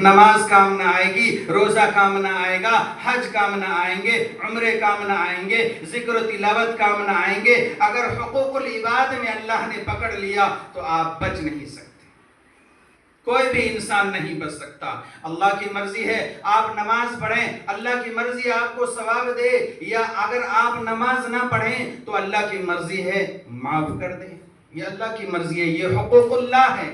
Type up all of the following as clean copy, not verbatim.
نماز کام نہ آئے گی، روزہ کام نہ آئے گا، حج کام نہ آئیں گے، عمرے کام نہ آئیں گے، ذکر و تلاوت کام نہ آئیں گے۔ اگر حقوق العباد میں اللہ نے پکڑ لیا تو آپ بچ نہیں سکتے، کوئی بھی انسان نہیں بچ سکتا۔ اللہ کی مرضی ہے آپ نماز پڑھیں، اللہ کی مرضی آپ کو ثواب دے، یا اگر آپ نماز نہ پڑھیں تو اللہ کی مرضی ہے معاف کر دے، یہ اللہ کی مرضی ہے، یہ حقوق اللہ ہے۔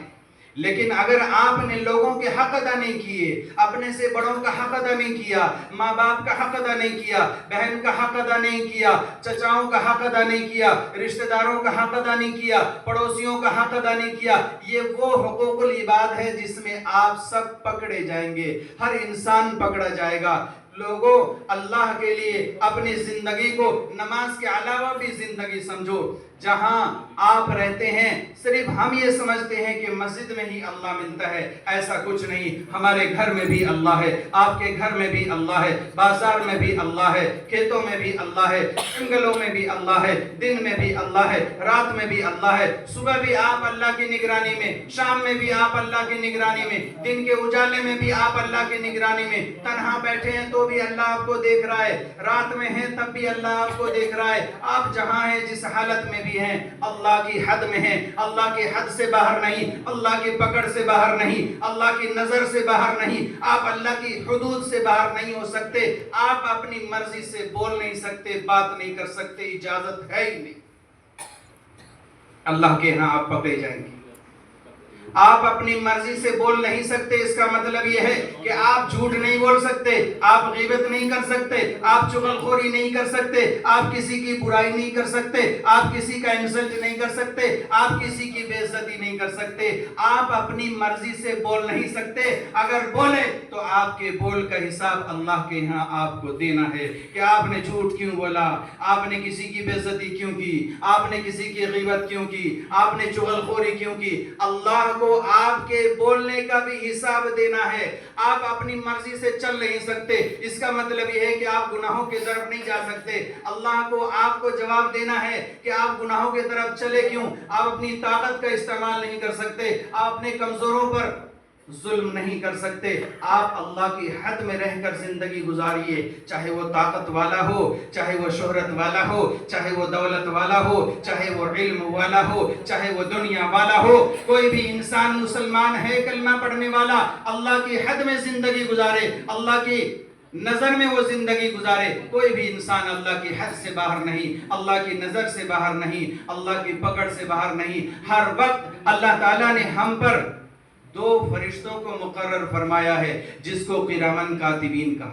لیکن اگر آپ نے لوگوں کے حق ادا نہیں کیے، اپنے سے بڑوں کا حق ادا نہیں کیا، ماں باپ کا حق ادا نہیں کیا، بہن کا حق ادا نہیں کیا، چچاؤں کا حق ادا نہیں کیا، رشتہ داروں کا حق ادا نہیں کیا، پڑوسیوں کا حق ادا نہیں کیا، یہ وہ حقوق العباد ہے جس میں آپ سب پکڑے جائیں گے، ہر انسان پکڑا جائے گا۔ لوگوں، اللہ کے لیے اپنی زندگی کو نماز کے علاوہ بھی زندگی سمجھو۔ جہاں آپ رہتے ہیں صرف ہم یہ سمجھتے ہیں کہ مسجد میں ہی اللہ ملتا ہے، ایسا کچھ نہیں۔ ہمارے گھر میں بھی اللہ ہے، آپ کے گھر میں بھی اللہ ہے، بازار میں بھی اللہ ہے، کھیتوں میں بھی اللہ ہے، جنگلوں میں بھی اللہ ہے، دن میں بھی اللہ ہے، رات میں بھی اللہ ہے۔ صبح بھی آپ اللہ کی نگرانی میں، شام میں بھی آپ اللہ کی نگرانی میں، دن کے اجالے میں بھی آپ اللہ کی نگرانی میں، تنہا بیٹھے ہیں تو بھی اللہ آپ کو دیکھ رہا ہے، رات میں ہیں تب بھی اللہ آپ کو دیکھ رہا ہے۔ آپ جہاں ہیں جس حالت میں بھی ہیں اللہ کی حد میں ہیں، اللہ کی حد سے باہر نہیں، اللہ کی پکڑ سے باہر نہیں، اللہ کی نظر سے باہر نہیں، آپ اللہ کی حدود سے باہر نہیں ہو سکتے۔ آپ اپنی مرضی سے بول نہیں سکتے، بات نہیں کر سکتے، اجازت ہے ہی نہیں۔ اللہ کے ہاں آپ پکڑے جائیں گے۔ آپ اپنی مرضی سے بول نہیں سکتے، اس کا مطلب یہ ہے کہ آپ جھوٹ نہیں بول سکتے، آپ غیبت نہیں کر سکتے، آپ چغلخوری نہیں کر سکتے، آپ کسی کی برائی نہیں کر سکتے، آپ کسی کا انسلٹ نہیں کر سکتے، آپ کسی کی بے عزتی نہیں کر سکتے۔ آپ اپنی مرضی سے بول نہیں سکتے، اگر بولے تو آپ کے بول کا حساب اللہ کے ہاں آپ کو دینا ہے کہ آپ نے جھوٹ کیوں بولا، آپ نے کسی کی بے عزتی کیوں کی، آپ نے کسی کی غیبت کیوں کی، آپ نے چغلخوری کیوں کی۔ اللہ کو آپ کے بولنے کا بھی حساب دینا ہے۔ آپ اپنی مرضی سے چل نہیں سکتے، اس کا مطلب یہ ہے کہ آپ گناہوں کی طرف نہیں جا سکتے۔ اللہ کو آپ کو جواب دینا ہے کہ آپ گناہوں کی طرف چلے کیوں۔ آپ اپنی طاقت کا استعمال نہیں کر سکتے، آپ اپنے کمزوروں پر ظلم نہیں کر سکتے۔ آپ اللہ کی حد میں رہ کر زندگی گزاریے، چاہے وہ طاقت والا ہو، چاہے وہ شہرت والا ہو، چاہے وہ دولت والا ہو، چاہے وہ علم والا ہو، چاہے وہ دنیا والا ہو۔ کوئی بھی انسان مسلمان ہے کلمہ پڑھنے والا، اللہ کی حد میں زندگی گزارے، اللہ کی نظر میں وہ زندگی گزارے۔ کوئی بھی انسان اللہ کی حد سے باہر نہیں، اللہ کی نظر سے باہر نہیں، اللہ کی پکڑ سے باہر نہیں۔ ہر وقت اللہ تعالیٰ نے ہم پر دو فرشتوں کو مقرر فرمایا ہے، جس کو کرامن کاتبین کہا